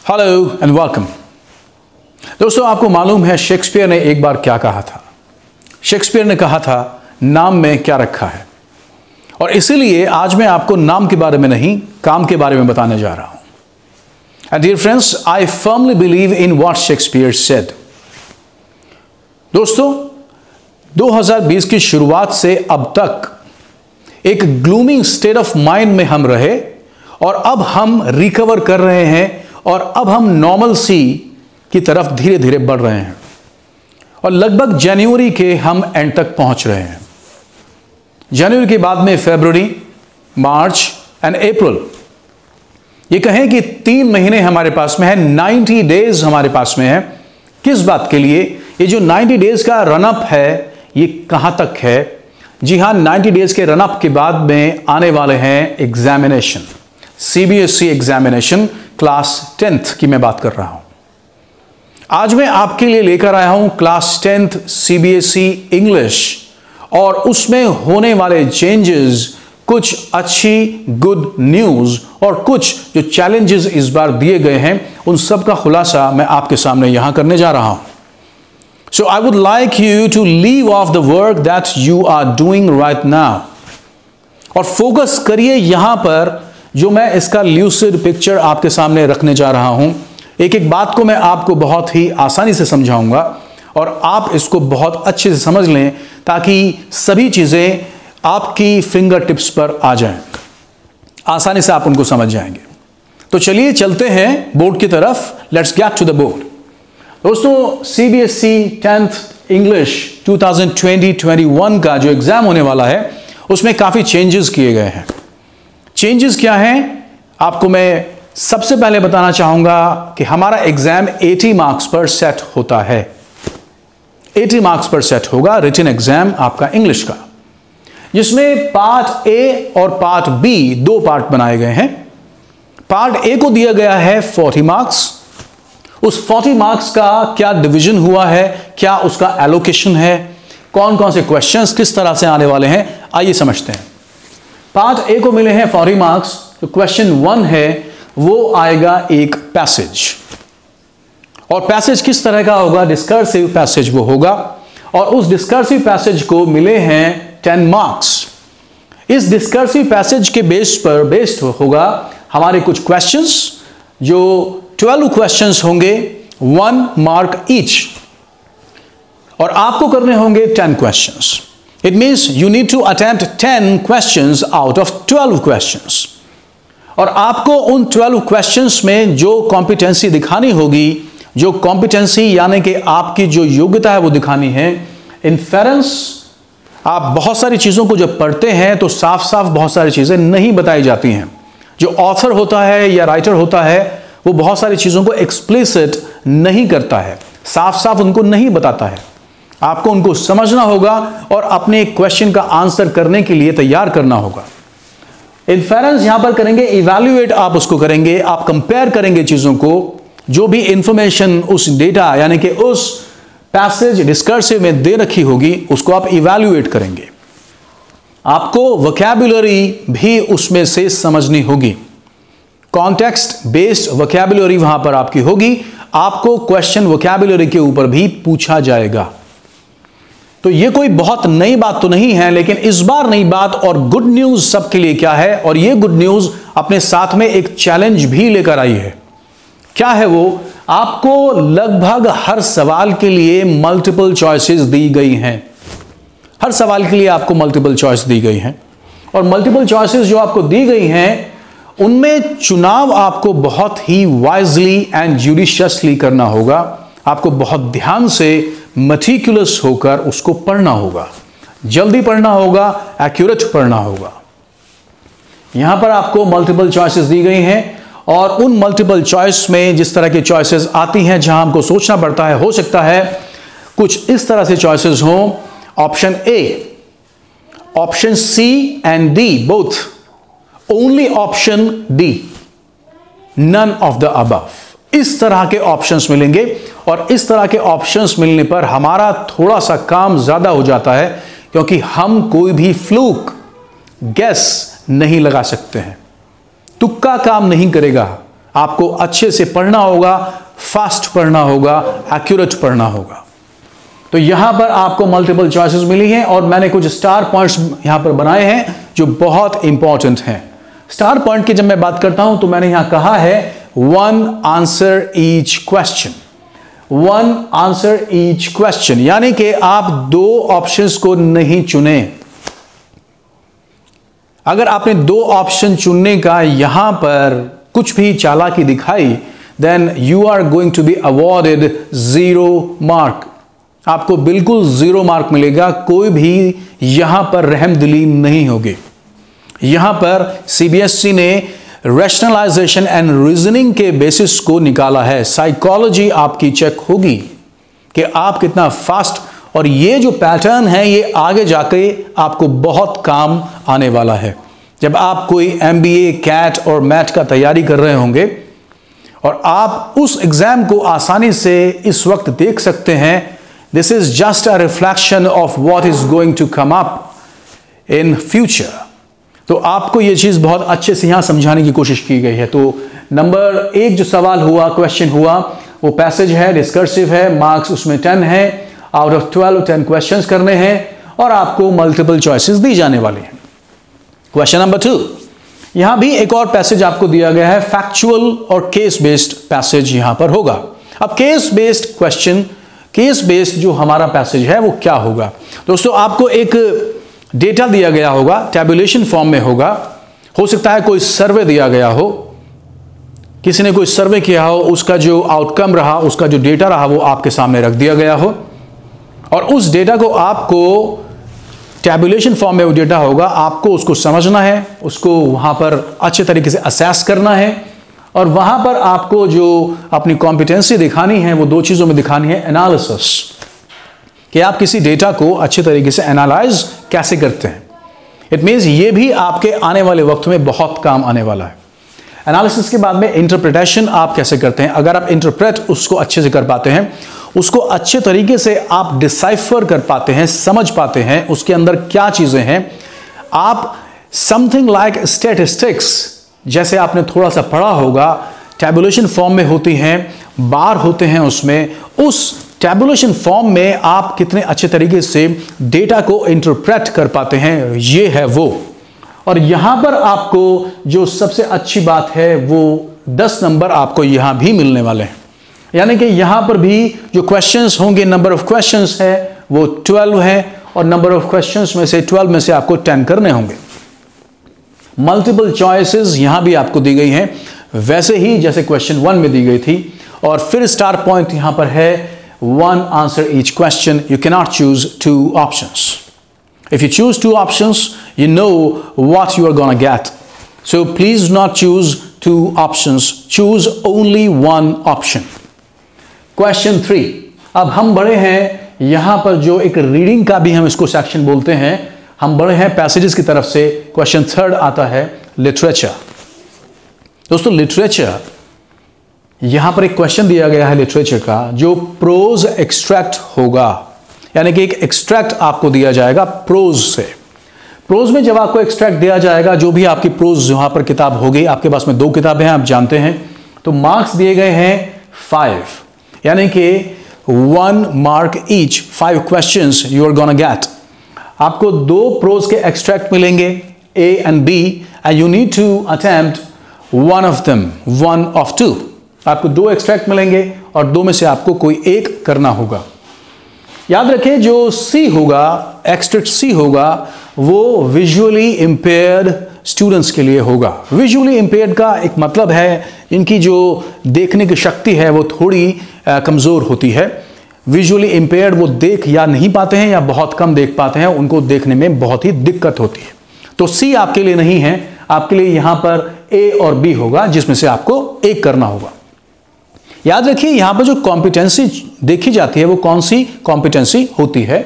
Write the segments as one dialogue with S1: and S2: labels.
S1: Hello and welcome. दोस्तों, आपको मालूम है शेक्सपियर ने एक बार क्या कहा था? शेक्सपियर ने कहा था, नाम में क्या रखा है। और इसीलिए आज मैं आपको नाम के बारे में नहीं, काम के बारे में बताने जा रहा हूं। And dear friends, I firmly believe in what Shakespeare said. दोस्तों, 2020 की शुरुआत से अब तक एक ग्लूमिंग स्टेट ऑफ माइंड में हम रहे और अब हम रिकवर कर रहे हैं और अब हम नॉर्मल सी की तरफ धीरे धीरे बढ़ रहे हैं और लगभग जनवरी के हम एंड तक पहुंच रहे हैं। जनवरी के बाद में फरवरी, मार्च एंड अप्रैल, ये कहें कि 3 महीने हमारे पास में है, 90 डेज हमारे पास में है। किस बात के लिए? ये जो 90 डेज का रनअप है, ये कहां तक है? जी हां, 90 डेज के रनअप के बाद में आने वाले हैं examination, CBSE examination class 10th की मैं बात कर रहा हूं। आज मैं आपके लिए लेकर आया हूं क्लास 10th सीबीएसई इंग्लिश और उसमें होने वाले चेंजेस, कुछ अच्छी गुड न्यूज और कुछ जो चैलेंजेस इस बार दिए गए हैं, उन सब का खुलासा मैं आपके सामने यहां करने जा रहा हूं। So I would like you to leave off the work that you are doing right now और फोकस करिए यहां पर जो मैं इसका ल्यूसिड पिक्चर आपके सामने रखने जा रहा हूं। एक एक बात को मैं आपको बहुत ही आसानी से समझाऊंगा और आप इसको बहुत अच्छे से समझ लें ताकि सभी चीजें आपकी फिंगर टिप्स पर आ जाएं, आसानी से आप उनको समझ जाएंगे। तो चलिए चलते हैं बोर्ड की तरफ। Let's get to the board. दोस्तों, सीबीएसई 10th इंग्लिश 2020-21 का जो एग्जाम होने वाला है, उसमें काफी चेंजेस किए गए हैं। चेंजेस क्या हैं आपको मैं सबसे पहले बताना चाहूंगा कि हमारा एग्जाम 80 मार्क्स पर सेट होता है। 80 मार्क्स पर सेट होगा रिटन एग्जाम आपका इंग्लिश का, जिसमें पार्ट ए और पार्ट बी, 2 पार्ट बनाए गए हैं। पार्ट ए को दिया गया है 40 मार्क्स। उस 40 मार्क्स का क्या डिवीजन हुआ है, क्या उसका एलोकेशन है, कौन कौन से क्वेश्चंस किस तरह से आने वाले हैं, आइए समझते हैं। पार्ट ए को मिले हैं 40 मार्क्स। तो क्वेश्चन 1 है, वो आएगा एक पैसेज, और पैसेज किस तरह का होगा? डिस्कर्सिव पैसेज वो होगा, और उस डिस्कर्सिव पैसेज को मिले हैं 10 मार्क्स। इस डिस्कर्सिव पैसेज के बेस्ड होगा हमारे कुछ क्वेश्चंस, जो 12 क्वेश्चंस होंगे, 1 मार्क ईच, और आपको करने होंगे 10 questions. It means you need to attempt 10 questions out of 12 questions. और आपको उन 12 questions में जो कॉम्पिटेंसी दिखानी होगी, जो कॉम्पिटेंसी यानी कि आपकी जो योग्यता है वो दिखानी है। इन्फेरेंस, आप बहुत सारी चीज़ों को जब पढ़ते हैं तो साफ साफ बहुत सारी चीज़ें नहीं बताई जाती हैं। जो ऑथर होता है या राइटर होता है, वो बहुत सारी चीज़ों को एक्सप्लिसिट नहीं करता है, साफ साफ उनको नहीं बताता है। आपको उनको समझना होगा और अपने क्वेश्चन का आंसर करने के लिए तैयार करना होगा। इन्फेरेंस यहां पर करेंगे, इवैल्यूएट आप उसको करेंगे, आप कंपेयर करेंगे चीजों को, जो भी इंफॉर्मेशन उस डेटा यानी कि उस पैसेज डिस्कर्सिव में दे रखी होगी, उसको आप इवैल्यूएट करेंगे। आपको वोकैबुलरी भी उसमें से समझनी होगी, कॉन्टेक्स्ट बेस्ड वोकैबुलरी वहां पर आपकी होगी। आपको क्वेश्चन वोकैबुलरी के ऊपर भी पूछा जाएगा। तो ये कोई बहुत नई बात तो नहीं है, लेकिन इस बार नई बात और गुड न्यूज सबके लिए क्या है, और ये गुड न्यूज अपने साथ में एक चैलेंज भी लेकर आई है। क्या है वो? आपको लगभग हर सवाल के लिए मल्टीपल चॉइसेस दी गई हैं। हर सवाल के लिए आपको मल्टीपल चॉइस दी गई हैं, और मल्टीपल चॉइसेस जो आपको दी गई हैं, उनमें चुनाव आपको बहुत ही वाइजली एंड जुडिशियसली करना होगा। आपको बहुत ध्यान से, मेटिकुलस होकर उसको पढ़ना होगा, जल्दी पढ़ना होगा, एक्यूरेट पढ़ना होगा। यहां पर आपको मल्टीपल चॉइसेस दी गई हैं, और उन मल्टीपल चॉइस में जिस तरह की चॉइसेस आती हैं, जहां हमको सोचना पड़ता है, हो सकता है कुछ इस तरह से चॉइसेस हों। Option A, option C and D both, only option D, none of the above. इस तरह के ऑप्शंस मिलेंगे, और इस तरह के ऑप्शंस मिलने पर हमारा थोड़ा सा काम ज्यादा हो जाता है, क्योंकि हम कोई भी फ्लूक गैस नहीं लगा सकते हैं, तुक्का काम नहीं करेगा। आपको अच्छे से पढ़ना होगा, फास्ट पढ़ना होगा, एक्यूरेट पढ़ना होगा। तो यहां पर आपको मल्टीपल चॉइसेस मिली हैं और मैंने कुछ स्टार पॉइंट्स यहां पर बनाए हैं जो बहुत इंपॉर्टेंट हैं। स्टार पॉइंट की जब मैं बात करता हूं तो मैंने यहां कहा है 1 answer each question, 1 answer each question, यानी कि आप 2 ऑप्शंस को नहीं चुने। अगर आपने 2 ऑप्शन चुनने का यहां पर कुछ भी चालाकी दिखाई, then you are going to be awarded 0 mark. आपको बिल्कुल 0 मार्क मिलेगा, कोई भी यहां पर रहमदिली नहीं होगी। यहां पर सीबीएसई ने रैशनलाइजेशन एंड रीजनिंग के बेसिस को निकाला है। साइकोलॉजी आपकी चेक होगी कि आप कितना फास्ट, और ये जो पैटर्न है ये आगे जाके आपको बहुत काम आने वाला है। जब आप कोई एमबीए, कैट और मैट का तैयारी कर रहे होंगे और आप उस एग्जाम को आसानी से इस वक्त देख सकते हैं, this is just a reflection of what is going to come up in future. तो आपको यह चीज बहुत अच्छे से यहां समझाने की कोशिश की गई है। तो नंबर 1 जो सवाल हुआ, क्वेश्चन हुआ, वो पैसेज है, डिस्कर्सिव है, मार्क्स उसमें 10 है, आउट ऑफ 12 10 क्वेश्चंस करने हैं और आपको मल्टीपल चॉइसेस दी जाने वाली हैं। क्वेश्चन नंबर 2, यहां भी एक और पैसेज आपको दिया गया है, फैक्चुअल और केस बेस्ड पैसेज यहां पर होगा। अब case based question, case based जो हमारा पैसेज है वो क्या होगा? दोस्तों आपको एक डेटा दिया गया होगा, टैबुलेशन फॉर्म में होगा, हो सकता है कोई सर्वे दिया गया हो, किसी ने कोई सर्वे किया हो, उसका जो आउटकम रहा, उसका जो डेटा रहा वो आपके सामने रख दिया गया हो और उस डेटा को आपको टैबुलेशन फॉर्म में वो डेटा होगा, आपको उसको समझना है, उसको वहां पर अच्छे तरीके से असेस करना है और वहां पर आपको जो अपनी कॉम्पिटेंसी दिखानी है वो 2 चीजों में दिखानी है। एनालिसिस, कि आप किसी डेटा को अच्छे तरीके से एनालाइज कैसे करते हैं। इट मीन्स ये भी आपके आने वाले वक्त में बहुत काम आने वाला है। एनालिसिस के बाद में इंटरप्रिटेशन आप कैसे करते हैं। अगर आप इंटरप्रेट उसको अच्छे से कर पाते हैं, उसको अच्छे तरीके से आप डिसाइफर कर पाते हैं, समझ पाते हैं उसके अंदर क्या चीजें हैं, आप समथिंग लाइक स्टैटिस्टिक्स, जैसे आपने थोड़ा सा पढ़ा होगा, टैबुलेशन फॉर्म में होती हैं, बार होते हैं उसमें, उस टैबुलेशन फॉर्म में आप कितने अच्छे तरीके से डेटा को इंटरप्रेट कर पाते हैं, ये है वो। और यहां पर आपको जो सबसे अच्छी बात है वो 10 नंबर आपको यहां भी मिलने वाले हैं। यानी कि यहां पर भी जो क्वेश्चंस होंगे, नंबर ऑफ क्वेश्चंस है वो 12 है और नंबर ऑफ क्वेश्चंस में से 12 में से आपको 10 करने होंगे। मल्टीपल चॉइसेस यहां भी आपको दी गई हैं, वैसे ही जैसे क्वेश्चन 1 में दी गई थी। और फिर स्टार पॉइंट यहां पर है 1 answer each question. You cannot choose 2 options. If you choose 2 options, you know what you are going to get. So please not choose 2 options. Choose only 1 option. Question 3. अब हम बढ़े हैं यहां पर जो एक रीडिंग का भी हम इसको सेक्शन बोलते हैं, हम बढ़े हैं पैसेजेस की तरफ से। क्वेश्चन 3 आता है लिटरेचर। दोस्तों लिटरेचर, यहां पर एक क्वेश्चन दिया गया है लिटरेचर का जो प्रोज एक्सट्रैक्ट होगा, यानी कि एक एक्सट्रैक्ट आपको दिया जाएगा प्रोज से। प्रोज में जब आपको एक्सट्रैक्ट दिया जाएगा, जो भी आपकी प्रोज यहां पर किताब होगी, आपके पास में 2 किताबें हैं आप जानते हैं, तो मार्क्स दिए गए हैं 5, यानी कि 1 mark each, 5 questions you are gonna get. आपको 2 प्रोज के एक्सट्रैक्ट मिलेंगे, A and B, and you need to attempt one of them, 1 of 2। आपको 2 एक्सट्रैक्ट मिलेंगे और 2 में से आपको कोई एक करना होगा। याद रखें जो सी होगा, एक्सट्रैक्ट सी होगा, वो विजुअली इंपेयर्ड स्टूडेंट्स के लिए होगा। विजुअली इंपेयर्ड का एक मतलब है इनकी जो देखने की शक्ति है वो थोड़ी कमज़ोर होती है। विजुअली इंपेयर्ड वो देख या नहीं पाते हैं या बहुत कम देख पाते हैं, उनको देखने में बहुत ही दिक्कत होती है। तो सी आपके लिए नहीं है, आपके लिए यहां पर ए और बी होगा, जिसमें से आपको एक करना होगा। याद रखिए यहां पर जो कॉम्पिटेंसी देखी जाती है वो कौन सी कॉम्पिटेंसी होती है।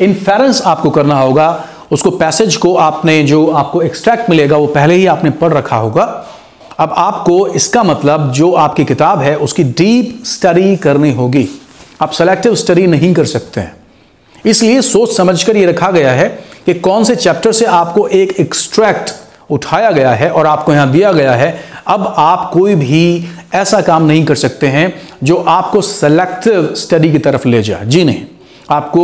S1: इन्फेरेंस आपको करना होगा, उसको पैसेज को आपने जो आपको एक्सट्रैक्ट मिलेगा वो पहले ही आपने पढ़ रखा होगा। अब आपको इसका मतलब जो आपकी किताब है उसकी डीप स्टडी करनी होगी। आप सेलेक्टिव स्टडी नहीं कर सकते हैं, इसलिए सोच समझकर ये रखा गया है कि कौन से चैप्टर से आपको एक एक्सट्रैक्ट उठाया गया है और आपको यहां दिया गया है, अब आप कोई भी ऐसा काम नहीं कर सकते हैं जो आपको सेलेक्टिव स्टडी की तरफ ले जाए। जी नहीं, आपको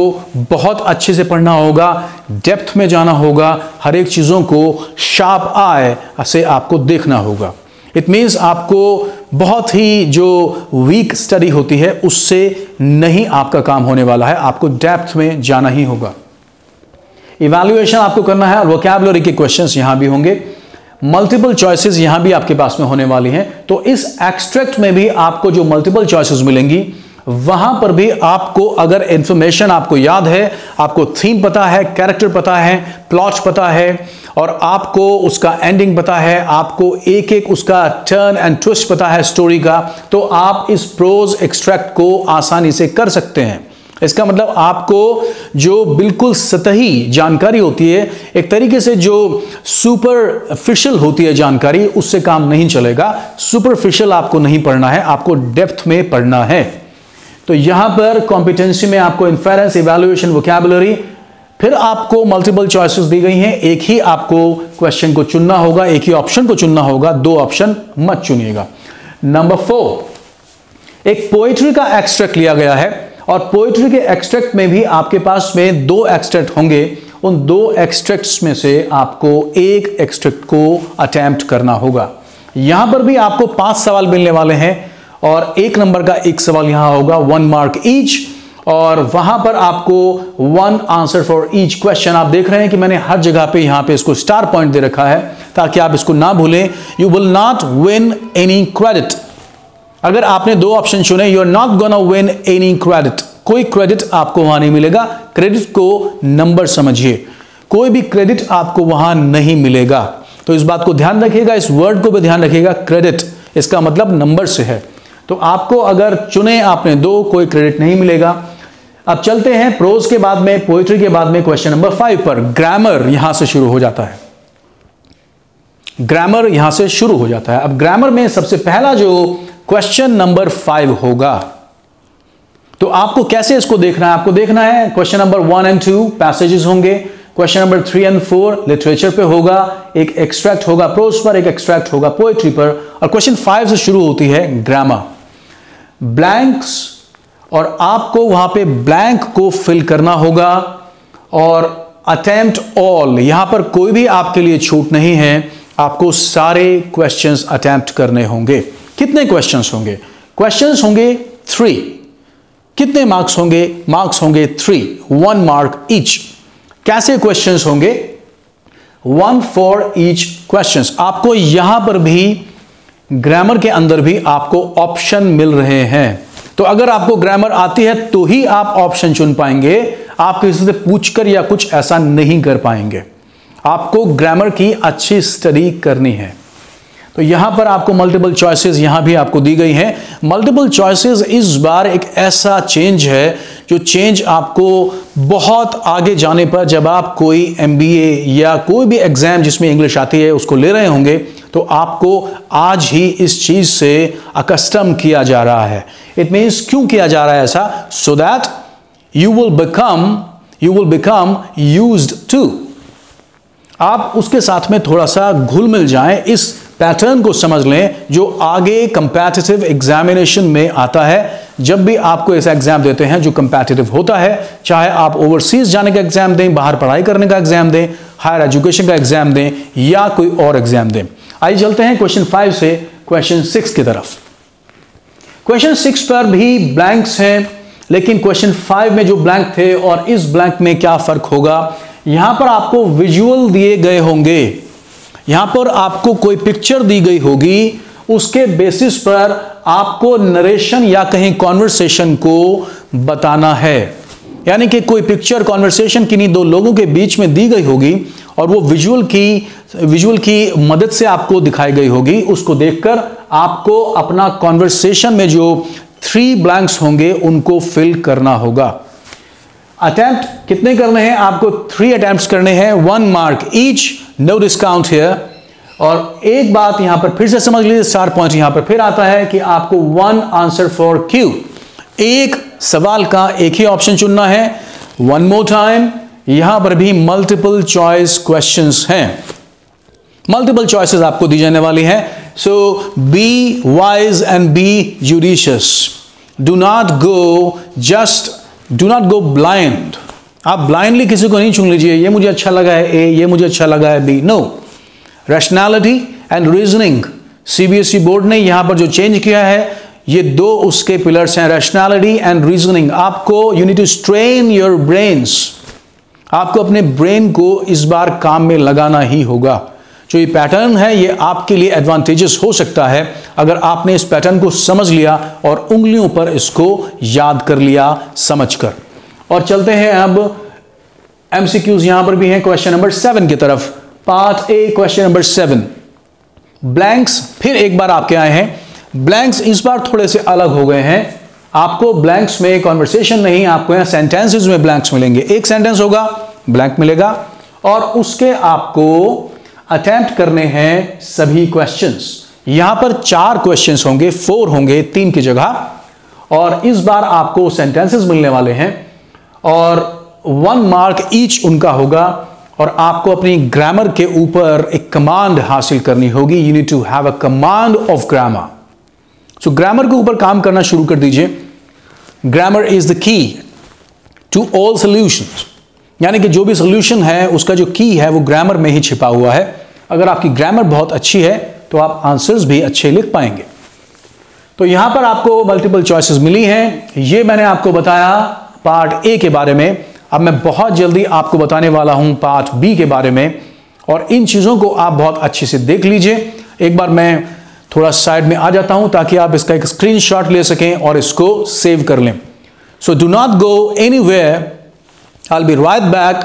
S1: बहुत अच्छे से पढ़ना होगा, डेप्थ में जाना होगा, हर एक चीज़ों को शार्प आई से आपको देखना होगा। इट मीन्स आपको बहुत ही जो वीक स्टडी होती है उससे नहीं आपका काम होने वाला है, आपको डेप्थ में जाना ही होगा। इवैल्यूएशन आपको करना है और वोकैबुलरी के क्वेश्चंस यहां भी होंगे, मल्टीपल चॉइसेस यहां भी आपके पास में होने वाली हैं। तो इस एक्सट्रैक्ट में भी आपको जो मल्टीपल चॉइसेस मिलेंगी वहां पर भी आपको अगर इंफॉर्मेशन आपको याद है, आपको थीम पता है, कैरेक्टर पता है, प्लॉट पता है और आपको उसका एंडिंग पता है, आपको एक एक उसका टर्न एंड ट्विस्ट पता है स्टोरी का, तो आप इस प्रोज एक्सट्रैक्ट को आसानी से कर सकते हैं। इसका मतलब आपको जो बिल्कुल सतही जानकारी होती है, एक तरीके से जो सुपरफिशियल होती है जानकारी, उससे काम नहीं चलेगा। सुपरफिशियल आपको नहीं पढ़ना है, आपको डेप्थ में पढ़ना है। तो यहां पर कॉम्पिटेंसी में आपको इन्फेरेंस, इवैल्यूएशन, वोकैबुलरी, फिर आपको मल्टीपल चॉइसेस दी गई हैं। एक ही आपको क्वेश्चन को चुनना होगा, एक ही ऑप्शन को चुनना होगा, दो ऑप्शन मत चुनिएगा। नंबर 4, एक पोएट्री का एक्सट्रैक्ट लिया गया है और पोएट्री के एक्सट्रैक्ट में भी आपके पास में 2 एक्सट्रैक्ट होंगे। उन 2 एक्सट्रैक्ट्स में से आपको एक एक्सट्रैक्ट को अटेम्प्ट करना होगा। यहां पर भी आपको 5 सवाल मिलने वाले हैं और 1 नंबर का एक सवाल यहां होगा, 1 मार्क ईच, और वहां पर आपको 1 आंसर फॉर ईच क्वेश्चन। आप देख रहे हैं कि मैंने हर जगह पे यहां पे इसको स्टार पॉइंट दे रखा है ताकि आप इसको ना भूलें। You will not win any credit. अगर आपने 2 ऑप्शन चुने, you are not gonna win any credit, कोई क्रेडिट आपको वहां नहीं मिलेगा। क्रेडिट को नंबर समझिए, कोई भी क्रेडिट आपको वहां नहीं मिलेगा। तो इस बात को ध्यान रखिएगा, इस वर्ड को भी ध्यान रखिएगा, क्रेडिट इसका मतलब नंबर से है। तो आपको अगर चुने आपने 2, कोई क्रेडिट नहीं मिलेगा। अब चलते हैं प्रोज के बाद में, पोएट्री के बाद में क्वेश्चन नंबर 5 पर। ग्रामर यहां से शुरू हो जाता है, ग्रामर यहां से शुरू हो जाता है। अब ग्रामर में सबसे पहला जो क्वेश्चन नंबर 5 होगा, तो आपको कैसे इसको देखना है? आपको देखना है क्वेश्चन नंबर 1 एंड 2 पैसेजेस होंगे, क्वेश्चन नंबर 3 एंड 4 लिटरेचर पे होगा, एक एक्सट्रैक्ट होगा प्रोज पर, एक एक्सट्रैक्ट होगा पोएट्री पर, और क्वेश्चन 5 से शुरू होती है ग्रामर, ब्लैंक्स, और आपको वहां पे ब्लैंक को फिल करना होगा। और अटेम्प्ट ऑल, यहां पर कोई भी आपके लिए छूट नहीं है, आपको सारे क्वेश्चंस अटेम्प्ट करने होंगे। कितने क्वेश्चंस होंगे? क्वेश्चंस होंगे 3। कितने मार्क्स होंगे? मार्क्स होंगे 3, 1 मार्क ईच। कैसे क्वेश्चंस होंगे? 1 फॉर ईच क्वेश्चंस। आपको यहां पर भी ग्रामर के अंदर भी आपको ऑप्शन मिल रहे हैं। तो अगर आपको ग्रामर आती है तो ही आप ऑप्शन चुन पाएंगे, आप किसी से पूछकर या कुछ ऐसा नहीं कर पाएंगे। आपको ग्रामर की अच्छी स्टडी करनी है। तो यहां पर आपको मल्टीपल चॉइसेस यहां भी आपको दी गई हैं। मल्टीपल चॉइसेस इस बार एक ऐसा चेंज है जो चेंज आपको बहुत आगे जाने पर, जब आप कोई MBA या कोई भी एग्जाम जिसमें इंग्लिश आती है उसको ले रहे होंगे, तो आपको आज ही इस चीज से अकस्टम किया जा रहा है। इट मीन्स क्यों किया जा रहा है ऐसा? So that you will become used to. आप उसके साथ में थोड़ा सा घुल मिल जाएं, इस पैटर्न को समझ लें जो आगे कंपैटिटिव एग्जामिनेशन में आता है। जब भी आपको ऐसा एग्जाम देते हैं जो कंपैटिटिव होता है, चाहे आप ओवरसीज जाने का एग्जाम दें, बाहर पढ़ाई करने का एग्जाम दें, हायर एजुकेशन का एग्जाम दें या कोई और एग्जाम दें। आइए चलते हैं क्वेश्चन 5 से क्वेश्चन 6 की तरफ। क्वेश्चन 6 पर भी ब्लैंक्स हैं, लेकिन क्वेश्चन 5 में जो ब्लैंक थे और इस ब्लैंक में क्या फर्क होगा? यहां पर आपको विजुअल दिए गए होंगे, यहां पर आपको कोई पिक्चर दी गई होगी, उसके बेसिस पर आपको नरेशन या कहीं कॉन्वर्सेशन को बताना है। यानी कि कोई पिक्चर कॉन्वर्सेशन किन्हीं 2 लोगों के बीच में दी गई होगी और वो विजुअल की मदद से आपको दिखाई गई होगी। उसको देखकर आपको अपना कॉन्वर्सेशन में जो 3 ब्लैंक्स होंगे उनको फिल करना होगा। अटेम्प्ट कितने करने हैं? आपको 3 अटेम्प्ट्स करने हैं, 1 mark each, no discount here. और एक बात यहां पर फिर से समझ लीजिए, स्टार पॉइंट यहां पर फिर आता है कि आपको 1 आंसर फॉर क्यू, एक सवाल का एक ही ऑप्शन चुनना है। 1 मोर टाइम, यहां पर भी मल्टीपल चॉइस क्वेश्चंस हैं। मल्टीपल चॉइसेस आपको दी जाने वाली हैं। So be wise and be judicious, do not go blind. आप ब्लाइंडली किसी को नहीं चुन लीजिए, ये मुझे अच्छा लगा है ए, ये मुझे अच्छा लगा है बी। No, rationality and reasoning, CBSE board ने यहां पर जो चेंज किया है, ये दो उसके पिलर्स हैं, रैशनैलिटी एंड रीजनिंग। आपको you need to strain your brains, आपको अपने ब्रेन को इस बार काम में लगाना ही होगा। जो ये पैटर्न है ये आपके लिए एडवांटेजेस हो सकता है अगर आपने इस पैटर्न को समझ लिया और उंगलियों पर इसको याद कर लिया समझकर। और चलते हैं अब एमसीक्यूज यहां पर भी हैं क्वेश्चन नंबर 7 की तरफ। Part A question number 7, blanks फिर एक बार आपके आए हैं। ब्लैंक्स इस बार थोड़े से अलग हो गए हैं। आपको ब्लैंक्स में कॉन्वर्सेशन नहीं, आपको यहां सेंटेंसेस में ब्लैंक्स मिलेंगे। एक सेंटेंस होगा, ब्लैंक मिलेगा और उसके आपको अटेम्प्ट करने हैं सभी क्वेश्चंस। यहां पर 4 क्वेश्चंस होंगे, 4 होंगे 3 की जगह। और इस बार आपको सेंटेंसेस मिलने वाले हैं और 1 मार्क ईच उनका होगा। और आपको अपनी ग्रामर के ऊपर एक कमांड हासिल करनी होगी। You need to have a command of grammar. So grammar के ऊपर काम करना शुरू कर दीजिए। Grammar is the key to all solutions, यानी कि जो भी सॉल्यूशन है उसका जो की है वो ग्रामर में ही छिपा हुआ है। अगर आपकी ग्रामर बहुत अच्छी है तो आप आंसर्स भी अच्छे लिख पाएंगे। तो यहां पर आपको मल्टीपल चॉइसेस मिली हैं। ये मैंने आपको बताया पार्ट ए के बारे में। अब मैं बहुत जल्दी आपको बताने वाला हूं पार्ट बी के बारे में, और इन चीजों को आप बहुत अच्छे से देख लीजिए। एक बार मैं थोड़ा साइड में आ जाता हूं ताकि आप इसका एक स्क्रीनशॉट ले सकें और इसको सेव कर लें। So do not go anywhere, I'll be right back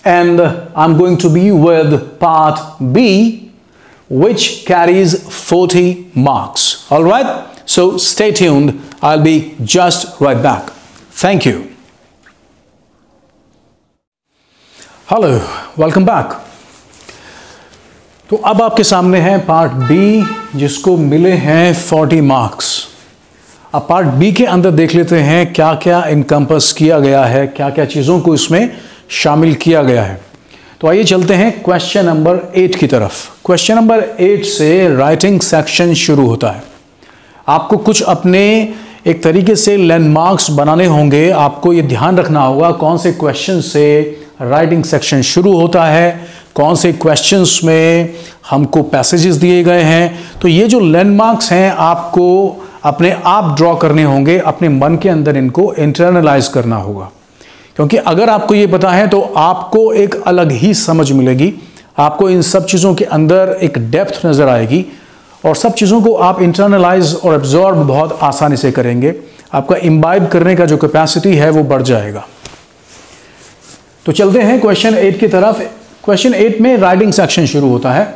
S1: and I'm going to be with part B, which carries 40 marks. All right? So stay tuned. I'll be just right back. Thank you. Hello, welcome back. तो अब आपके सामने है part B जिसको मिले हैं 40 marks. अब part B के अंदर देख लेते हैं क्या क्या इनकम्पस किया गया है, क्या क्या चीज़ों को इसमें शामिल किया गया है। तो आइए चलते हैं क्वेश्चन नंबर 8 की तरफ। क्वेश्चन नंबर 8 से राइटिंग सेक्शन शुरू होता है। आपको कुछ अपने एक तरीके से लैंडमार्क्स बनाने होंगे। आपको ये ध्यान रखना होगा कौन से क्वेश्चन से राइटिंग सेक्शन शुरू होता है, कौन से क्वेश्चंस में हमको पैसेजेस दिए गए हैं। तो ये जो लैंडमार्क्स हैं आपको अपने आप ड्रॉ करने होंगे, अपने मन के अंदर इनको इंटरनलाइज करना होगा। क्योंकि अगर आपको ये पता है तो आपको एक अलग ही समझ मिलेगी, आपको इन सब चीज़ों के अंदर एक डेप्थ नज़र आएगी और सब चीज़ों को आप इंटरनलाइज और एब्जॉर्ब बहुत आसानी से करेंगे। आपका इम्बाइब करने का जो कैपेसिटी है वो बढ़ जाएगा। तो चलते हैं क्वेश्चन 8 की तरफ। क्वेश्चन 8 में राइटिंग सेक्शन शुरू होता है।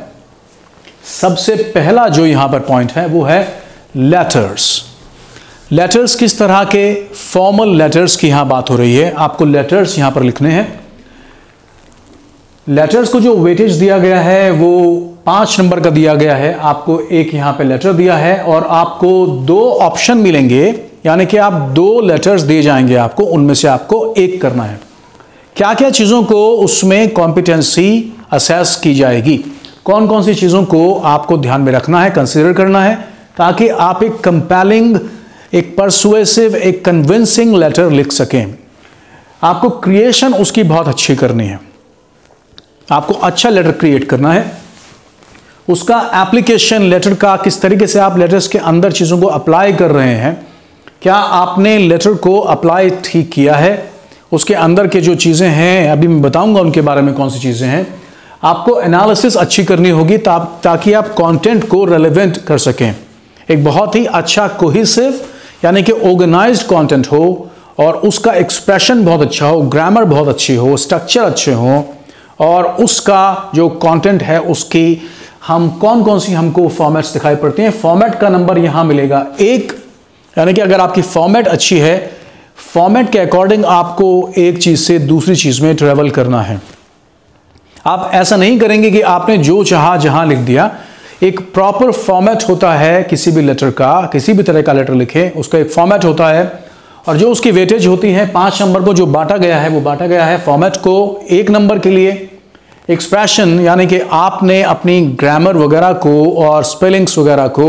S1: सबसे पहला जो यहां पर पॉइंट है वो है लेटर्स। लेटर्स किस तरह के फॉर्मल लेटर्स की यहां बात हो रही है। आपको लेटर्स यहां पर लिखने हैं। लेटर्स को जो वेटेज दिया गया है वो 5 नंबर का दिया गया है। आपको एक यहां पे लेटर दिया है और आपको 2 ऑप्शन मिलेंगे, यानी कि आप 2 लेटर्स दिए जाएंगे आपको, उनमें से आपको एक करना है। क्या क्या चीज़ों को उसमें कॉम्पिटेंसी असेस की जाएगी, कौन कौन सी चीज़ों को आपको ध्यान में रखना है, कंसीडर करना है, ताकि आप एक कंपेलिंग, एक परसुएसिव, एक कन्विंसिंग लेटर लिख सकें। आपको क्रिएशन उसकी बहुत अच्छी करनी है। आपको अच्छा लेटर क्रिएट करना है। उसका एप्लीकेशन लेटर का किस तरीके से आप लेटर्स के अंदर चीज़ों को अप्लाई कर रहे हैं, क्या आपने लेटर को अप्लाई ठीक किया है, उसके अंदर के जो चीज़ें हैं अभी मैं बताऊंगा उनके बारे में कौन सी चीज़ें हैं। आपको एनालिसिस अच्छी करनी होगी ताकि आप कंटेंट को रेलेवेंट कर सकें। एक बहुत ही अच्छा कोहेसिव यानी कि ऑर्गेनाइज्ड कंटेंट हो और उसका एक्सप्रेशन बहुत अच्छा हो, ग्रामर बहुत अच्छी हो, स्ट्रक्चर अच्छे हो और उसका जो कंटेंट है उसकी हम कौन कौन सी हमको फॉर्मेट्स दिखाई पड़ती हैं। फॉर्मेट का नंबर यहाँ मिलेगा 1, यानी कि अगर आपकी फॉर्मेट अच्छी है, फॉर्मेट के अकॉर्डिंग आपको एक चीज़ से दूसरी चीज़ में ट्रेवल करना है। आप ऐसा नहीं करेंगे कि आपने जो चाहा जहां लिख दिया। एक प्रॉपर फॉर्मेट होता है किसी भी लेटर का, किसी भी तरह का लेटर लिखें उसका एक फॉर्मेट होता है और जो उसकी वेटेज होती है 5 नंबर को जो बांटा गया है वो बांटा गया है फॉर्मेट को 1 नंबर के लिए, एक्सप्रेशन यानी कि आपने अपनी ग्रामर वगैरह को और स्पेलिंग्स वगैरह को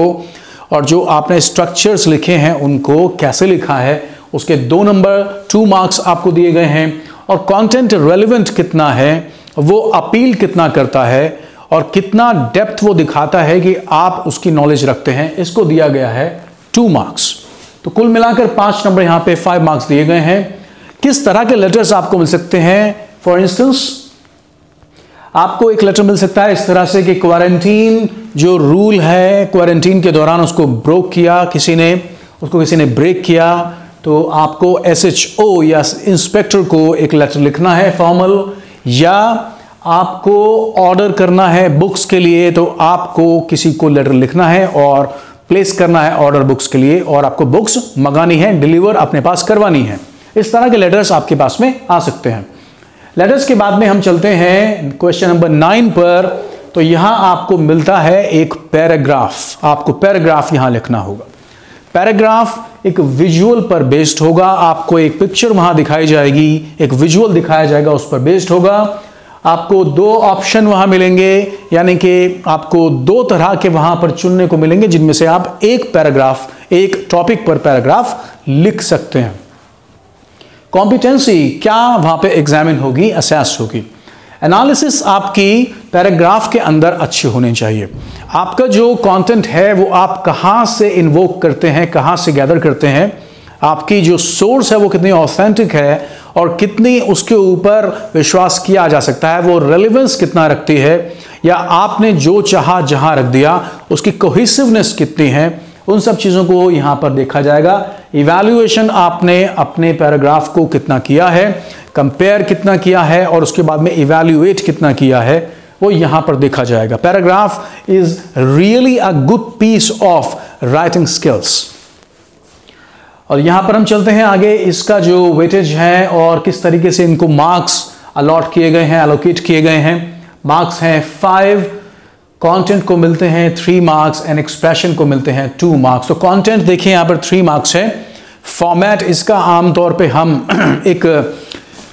S1: और जो आपने स्ट्रक्चर्स लिखे हैं उनको कैसे लिखा है, उसके 2 नंबर 2 मार्क्स आपको दिए गए हैं। और कंटेंट रेलेवेंट कितना है, वो अपील कितना करता है और कितना डेप्थ वो दिखाता है कि आप उसकी नॉलेज रखते हैं, इसको दिया गया है 2 मार्क्स। तो कुल मिलाकर 5 नंबर यहां पे 5 मार्क्स दिए गए हैं। किस तरह के लेटर्स आपको मिल सकते हैं? फॉर इंस्टेंस आपको एक लेटर मिल सकता है इस तरह से कि क्वारंटीन जो रूल है, क्वारंटीन के दौरान उसको ब्रोक किया किसी ने, उसको किसी ने ब्रेक किया, तो आपको SHO या इंस्पेक्टर को एक लेटर लिखना है फॉर्मल, या आपको ऑर्डर करना है बुक्स के लिए तो आपको किसी को लेटर लिखना है और प्लेस करना है ऑर्डर बुक्स के लिए, और आपको बुक्स मंगानी है, डिलीवर अपने पास करवानी है। इस तरह के लेटर्स आपके पास में आ सकते हैं। लेटर्स के बाद में हम चलते हैं क्वेश्चन नंबर 9 पर। तो यहां आपको मिलता है एक पैराग्राफ, आपको पैराग्राफ यहां लिखना होगा। पैराग्राफ एक विजुअल पर बेस्ड होगा, आपको एक पिक्चर वहां दिखाई जाएगी, एक विजुअल दिखाया जाएगा, उस पर बेस्ड होगा। आपको 2 ऑप्शन वहां मिलेंगे, यानी कि आपको 2 तरह के वहां पर चुनने को मिलेंगे जिनमें से आप एक पैराग्राफ, एक टॉपिक पर पैराग्राफ लिख सकते हैं। कॉम्पिटेंसी क्या वहां पे एग्जामिन होगी, असेस होगी। एनालिसिस आपकी पैराग्राफ के अंदर अच्छी होनी चाहिए। आपका जो कंटेंट है वो आप कहां से इन्वोक करते हैं, कहां से गैदर करते हैं, आपकी जो सोर्स है वो कितनी ऑथेंटिक है और कितनी उसके ऊपर विश्वास किया जा सकता है, वो रेलेवेंस कितना रखती है, या आपने जो चाहा जहां रख दिया उसकी कोहेसिवनेस कितनी है, उन सब चीज़ों को यहां पर देखा जाएगा। इवैल्यूएशन आपने अपने पैराग्राफ को कितना किया है, कंपेयर कितना किया है और उसके बाद में इवैल्यूएट कितना किया है, वो यहां पर देखा जाएगा। Paragraph is really a good piece of writing skills. और यहां पर हम चलते हैं आगे, इसका जो वेटेज है और किस तरीके से इनको मार्क्स अलॉट किए गए हैं, एलोकेट किए गए हैं। मार्क्स हैं 5, कंटेंट को मिलते हैं 3 मार्क्स एंड एक्सप्रेशन को मिलते हैं 2 मार्क्स। तो कंटेंट देखिए यहां पर 3 मार्क्स है। फॉर्मेट इसका आमतौर पे हम एक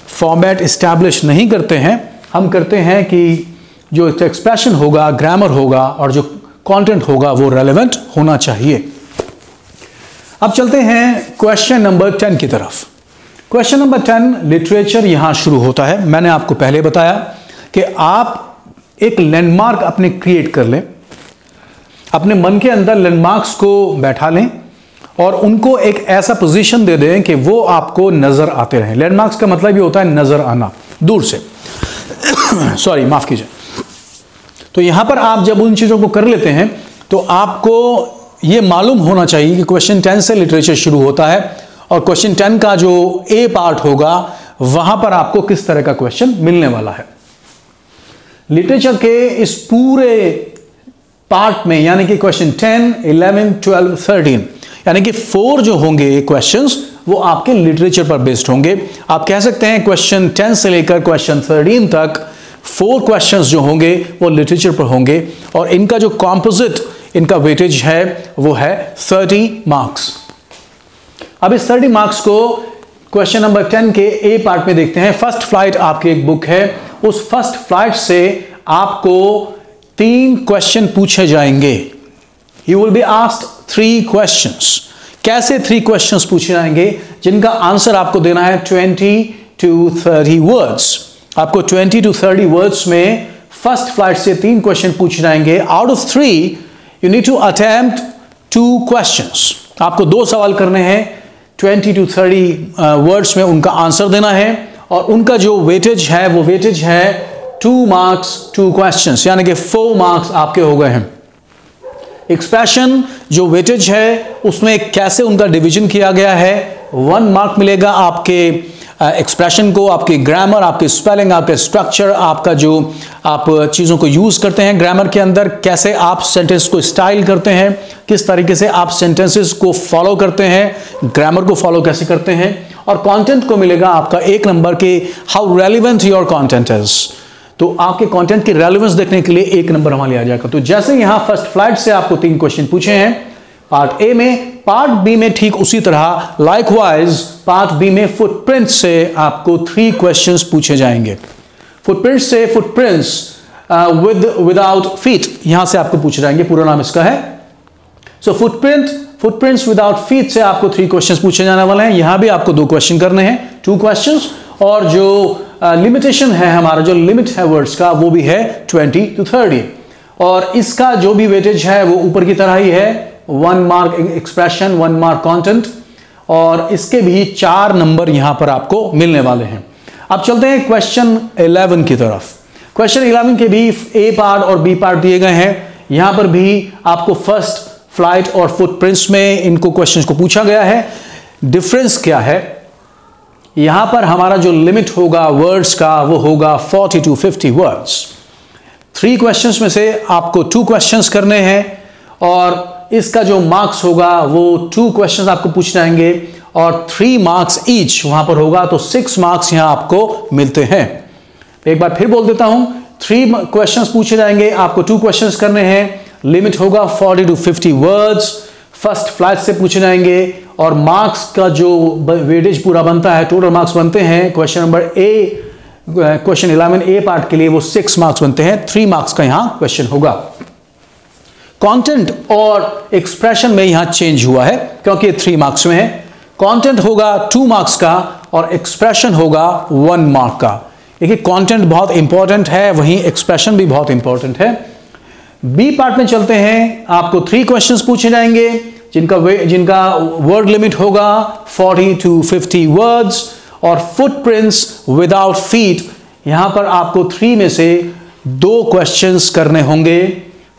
S1: फॉर्मेट इस्टेब्लिश नहीं करते हैं, हम करते हैं कि जो एक्सप्रेशन होगा, ग्रामर होगा और जो कंटेंट होगा वो रेलेवेंट होना चाहिए। अब चलते हैं क्वेश्चन नंबर 10 की तरफ। क्वेश्चन नंबर 10 लिटरेचर यहां शुरू होता है। मैंने आपको पहले बताया कि आप एक लैंडमार्क अपने क्रिएट कर लें, अपने मन के अंदर लैंडमार्क्स को बैठा लें और उनको एक ऐसा पोजीशन दे दें कि वो आपको नजर आते रहें। लैंडमार्क्स का मतलब ये होता है नजर आना दूर से सॉरी माफ कीजिए। तो यहां पर आप जब उन चीजों को कर लेते हैं तो आपको ये मालूम होना चाहिए कि क्वेश्चन 10 से लिटरेचर शुरू होता है और क्वेश्चन 10 का जो ए पार्ट होगा वहां पर आपको किस तरह का क्वेश्चन मिलने वाला है। लिटरेचर के इस पूरे पार्ट में यानी कि क्वेश्चन 10, 11, 12, 13 यानी कि 4 जो होंगे क्वेश्चंस वो आपके लिटरेचर पर बेस्ड होंगे। आप कह सकते हैं क्वेश्चन 10 से लेकर क्वेश्चन 13 तक 4 क्वेश्चंस जो होंगे वो लिटरेचर पर होंगे और इनका जो कॉम्पोजिट इनका वेटेज है वो है 30 मार्क्स। अब इस 30 मार्क्स को क्वेश्चन नंबर 10 के ए पार्ट में देखते हैं। फर्स्ट फ्लाइट आपकी एक बुक है, उस फर्स्ट फ्लाइट से आपको 3 क्वेश्चन पूछे जाएंगे। You will be asked 3 questions. कैसे 3 क्वेश्चंस पूछे जाएंगे जिनका आंसर आपको देना है 20 to 30 वर्ड्स। आपको 20 to 30 वर्ड्स में फर्स्ट फ्लाइट से 3 क्वेश्चन पूछे जाएंगे। Out of 3 you need to attempt 2 questions. आपको 2 सवाल करने हैं, 20 to 30 वर्ड्स में उनका आंसर देना है और उनका जो वेटेज है वो वेटेज है 2 मार्क्स 2 क्वेश्चंस यानी कि 4 मार्क्स आपके हो गए हैं। एक्सप्रेशन जो वेटेज है उसमें कैसे उनका डिवीजन किया गया है, 1 मार्क मिलेगा आपके एक्सप्रेशन को, आपकी ग्रामर, आपकी स्पेलिंग, आपके स्ट्रक्चर, आपका जो आप चीज़ों को यूज़ करते हैं ग्रामर के अंदर, कैसे आप सेंटेंस को स्टाइल करते हैं, किस तरीके से आप सेंटेंसेस को फॉलो करते हैं, ग्रामर को फॉलो कैसे करते हैं। और कंटेंट को मिलेगा आपका 1 नंबर के how relevant your content is. तो आपके कंटेंट की रेलेवेंस देखने के लिए 1 नंबर हमारे आ जाएगा। तो जैसे यहां फर्स्ट फ्लाइट से आपको 3 क्वेश्चन पूछे हैं पार्ट ए में, पार्ट बी में ठीक उसी तरह लाइकवाइज पार्ट बी में फुटप्रिंट से आपको 3 क्वेश्चंस पूछे जाएंगे। फुटप्रिंट्स से फुटप्रिंट्स विदाउट फीट, यहां से आपको पूछ जाएंगे, पूरा नाम इसका है। सो फुटप्रिंट्स विदाउट फीट से आपको 3 क्वेश्चंस पूछे जाने वाले हैं। यहां भी आपको 2 क्वेश्चन करने हैं, 2 क्वेश्चंस। और जो लिमिटेशन है, हमारा जो लिमिट है वर्ड्स का, वो भी है 20 to 30। और इसका जो भी वेटेज है वो ऊपर की तरह ही है, 1 मार्क एक्सप्रेशन, 1 मार्क कंटेंट, और इसके भी 4 नंबर यहां पर आपको मिलने वाले हैं। अब चलते हैं क्वेश्चन 11 की तरफ। क्वेश्चन 11 के भी ए पार्ट और बी पार्ट दिए गए हैं। यहां पर भी आपको फर्स्ट फ्लाइट और फुटप्रिंट्स में इनको क्वेश्चंस को पूछा गया है। डिफरेंस क्या है, यहां पर हमारा जो लिमिट होगा वर्ड्स का वो होगा 40 to 50 वर्ड्स। 3 क्वेश्चंस में से आपको 2 क्वेश्चंस करने हैं और इसका जो मार्क्स होगा वो 2 क्वेश्चंस आपको पूछ जाएंगे और 3 मार्क्स ईच वहां पर होगा, तो 6 मार्क्स यहां आपको मिलते हैं। एक बार फिर बोल देता हूं, 3 क्वेश्चंस पूछे जाएंगे, आपको 2 क्वेश्चंस करने हैं, लिमिट होगा 40 to 50 वर्ड्स, फर्स्ट फ्लाइट से पूछे जाएंगे और मार्क्स का जो वेटेज पूरा बनता है, टोटल मार्क्स बनते हैं question number A, question 11 A part के लिए वो 6 मार्क्स बनते हैं। 3 मार्क्स का यहां क्वेश्चन होगा। कंटेंट और एक्सप्रेशन में यहां चेंज हुआ है क्योंकि 3 मार्क्स में है। कंटेंट होगा 2 मार्क्स का और एक्सप्रेशन होगा 1 मार्क का। देखिए कंटेंट बहुत इंपॉर्टेंट है, वहीं एक्सप्रेशन भी बहुत इंपॉर्टेंट है। बी पार्ट में चलते हैं, आपको 3 क्वेश्चंस पूछे जाएंगे जिनका वर्ड लिमिट होगा 40 to 50 वर्ड्स और फुटप्रिंट्स विदाउट फीट, यहां पर आपको 3 में से 2 क्वेश्चंस करने होंगे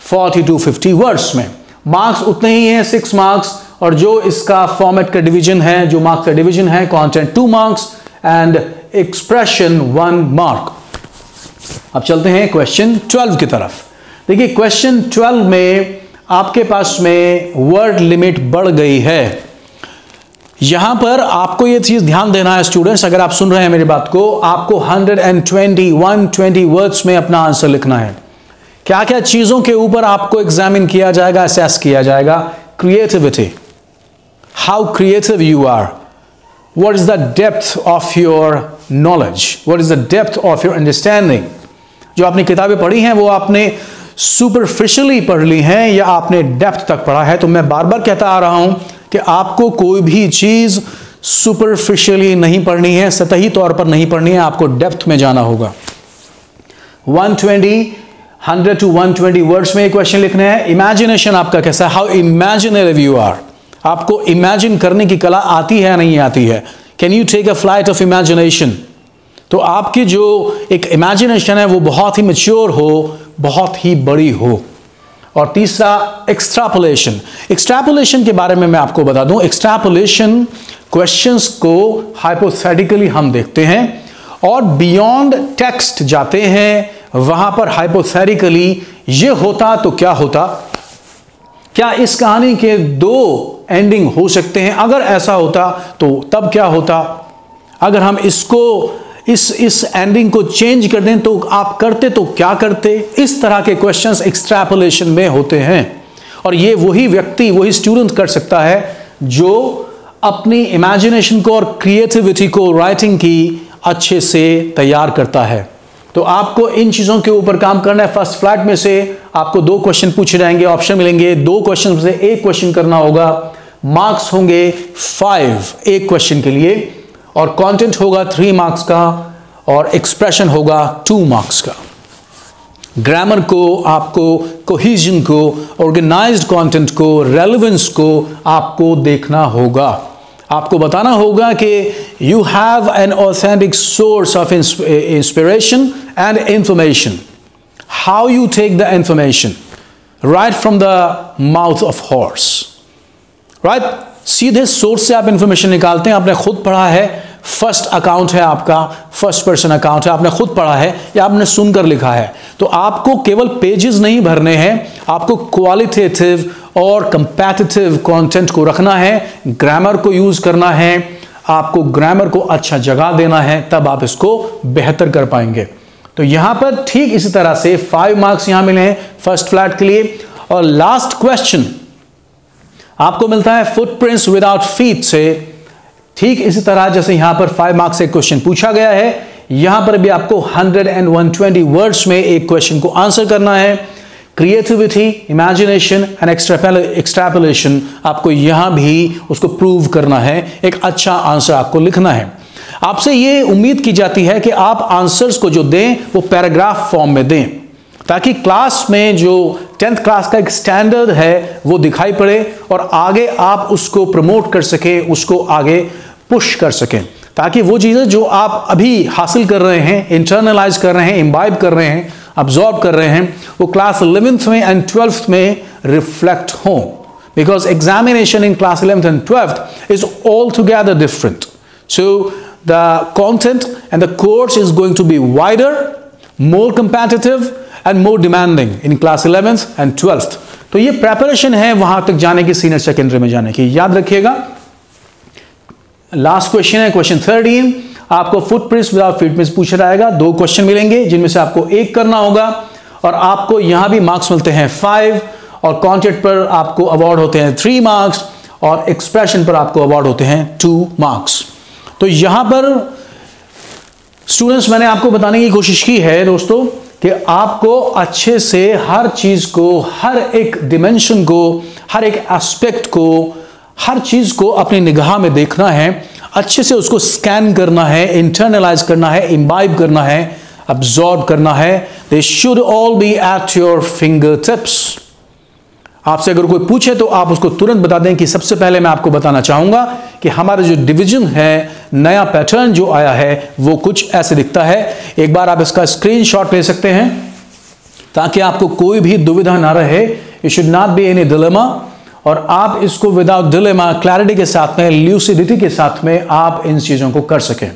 S1: 40 to 50 वर्ड्स में। मार्क्स उतने ही हैं, 6 मार्क्स, और जो इसका फॉर्मेट का डिवीजन है, जो मार्क्स का डिवीजन है, content 2 marks and expression 1 mark. अब चलते हैं क्वेश्चन 12 की तरफ। देखिए क्वेश्चन 12 में आपके पास में वर्ड लिमिट बढ़ गई है। यहां पर आपको यह चीज ध्यान देना है स्टूडेंट्स, अगर आप सुन रहे हैं मेरी बात को, आपको 120 वर्ड्स में अपना आंसर लिखना है। क्या क्या चीजों के ऊपर आपको एग्जामिन किया जाएगा, असेस किया जाएगा? Creativity, how creative you are, what is the depth of your knowledge, what is the depth of your understanding. जो आपने किताबें पढ़ी हैं वो आपने सुपरफिशियली पढ़ ली हैं या आपने डेप्थ तक पढ़ा है? तो मैं बार बार कहता आ रहा हूं कि आपको कोई भी चीज सुपरफिशियली नहीं पढ़नी है, सतही तौर पर नहीं पढ़नी है, आपको डेप्थ में जाना होगा। 100 to 120 वर्ड्स में क्वेश्चन लिखने हैं। इमेजिनेशन आपका कैसा है, हाउ इमेजिनेटिव यू आर, आपको इमेजिन करने की कला आती है नहीं आती है? Can you take a flight of imagination? तो आपकी जो एक इमेजिनेशन है वो बहुत ही मैच्योर हो, बहुत ही बड़ी हो। और तीसरा एक्सट्रापोलेशन। एक्सट्रापोलेशन के बारे में मैं आपको बता दूं, एक्सट्रापोलेशन क्वेश्चंस को हाइपोथेटिकली हम देखते हैं और बियॉन्ड टेक्स्ट जाते हैं, वहां पर हाइपोथेटिकली ये होता तो क्या होता, क्या इस कहानी के 2 एंडिंग हो सकते हैं, अगर ऐसा होता तो तब क्या होता, अगर हम इसको इस एंडिंग को चेंज कर दें तो आप करते तो क्या करते। इस तरह के क्वेश्चंस एक्सट्रापोलेशन में होते हैं और ये वही व्यक्ति, वही स्टूडेंट कर सकता है जो अपनी इमेजिनेशन को और क्रिएटिविटी को राइटिंग की अच्छे से तैयार करता है। तो आपको इन चीजों के ऊपर काम करना है। फर्स्ट फ्लैट में से आपको 2 क्वेश्चन पूछे जाएंगे, ऑप्शन मिलेंगे, 2 क्वेश्चन से 1 क्वेश्चन करना होगा, मार्क्स होंगे 5 एक क्वेश्चन के लिए, और कंटेंट होगा 3 मार्क्स का और एक्सप्रेशन होगा 2 मार्क्स का। ग्रामर को, आपको कोहेजन को, ऑर्गेनाइज्ड कंटेंट को, रेलेवेंस को आपको देखना होगा। आपको बताना होगा कि you have an authentic source of inspiration and information, how you take the information right from the mouth of horse, right, सीधे सोर्स से आप इंफॉर्मेशन निकालते हैं। आपने खुद पढ़ा है, फर्स्ट अकाउंट है आपका, फर्स्ट पर्सन अकाउंट है, आपने खुद पढ़ा है या आपने सुनकर लिखा है, तो आपको केवल पेजेस नहीं भरने हैं, आपको क्वालिटेटिव और कंपैटिटिव कंटेंट को रखना है, ग्रामर को यूज करना है, आपको ग्रामर को अच्छा जगह देना है, तब आप इसको बेहतर कर पाएंगे। तो यहां पर ठीक इसी तरह से 5 मार्क्स यहां मिले हैं फर्स्ट फ्लैट के लिए। और लास्ट क्वेश्चन आपको मिलता है फुटप्रिंट्स विदाउट फीट से। ठीक इसी तरह जैसे यहां पर 5 मार्क्स से क्वेश्चन पूछा गया है, यहां पर भी आपको 100 and 120 वर्ड्स में एक क्वेश्चन को आंसर करना है। क्रिएटिविटी, इमेजिनेशन एंड एक्सट्रैपोलेशन आपको यहां भी उसको प्रूव करना है। एक अच्छा आंसर आपको लिखना है। आपसे ये उम्मीद की जाती है कि आप आंसर्स को जो दें वो पैराग्राफ फॉर्म में दें, ताकि क्लास में जो 10th क्लास का एक स्टैंडर्ड है वो दिखाई पड़े और आगे आप उसको प्रमोट कर सकें, उसको आगे पुश कर सकें, ताकि वो चीज़ें जो आप अभी हासिल कर रहे हैं, इंटरनलाइज कर रहे हैं, इम्बाइब कर रहे हैं, अब्जॉर्ब कर रहे हैं, वो क्लास 11th में एंड 12th में रिफ्लेक्ट हों। Because examination in class 11th and 12th is all together different. So the content and the course is going to be wider, more competitive and more demanding in class 11th and 12th। तो ये preparation है वहां तक जाने की, senior secondary में जाने की। याद रखिएगा, लास्ट क्वेश्चन है क्वेश्चन 13। आपको फुटप्रिंट्स विदाउट फीटप्रिंट्स पूछा जाएगा। 2 क्वेश्चन मिलेंगे जिनमें से आपको एक करना होगा और आपको यहां भी मार्क्स मिलते हैं 5 और कॉन्टेंट पर आपको अवार्ड होते हैं 3 मार्क्स और एक्सप्रेशन पर आपको अवार्ड होते हैं 2 मार्क्स। तो यहां पर स्टूडेंट्स मैंने आपको बताने की कोशिश की है दोस्तों कि आपको अच्छे से हर चीज को, हर एक डिमेंशन को, हर एक एस्पेक्ट को, हर चीज को अपनी निगाह में देखना है, अच्छे से उसको स्कैन करना है, इंटरनलाइज करना है, इम्बाइब करना है, अब्सॉर्ब करना है। They should all B at your finger tips. आपसे अगर कोई पूछे तो आप उसको तुरंत बता दें कि सबसे पहले मैं आपको बताना चाहूंगा कि हमारा जो डिवीजन है, नया पैटर्न जो आया है वो कुछ ऐसे दिखता है। एक बार आप इसका स्क्रीनशॉट ले सकते हैं ताकि आपको कोई भी दुविधा ना रहे। It should not be any dilemma और आप इसको विदाउट डिलेमा, क्लैरिटी के साथ में, ल्यूसिडिटी के साथ में आप इन चीज़ों को कर सकें।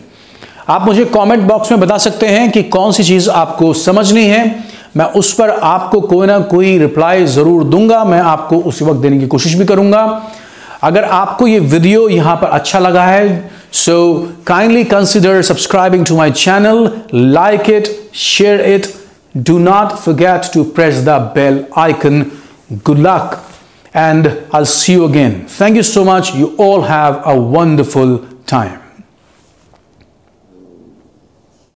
S1: आप मुझे कमेंट बॉक्स में बता सकते हैं कि कौन सी चीज़ आपको समझनी है। मैं उस पर आपको कोई ना कोई रिप्लाई ज़रूर दूंगा, मैं आपको उसी वक्त देने की कोशिश भी करूंगा। अगर आपको ये वीडियो यहाँ पर अच्छा लगा है, so kindly consider subscribing to my channel, like it, share it, do not forget to press the bell icon. Good luck and I'll see you again. Thank you so much. You all have a wonderful time.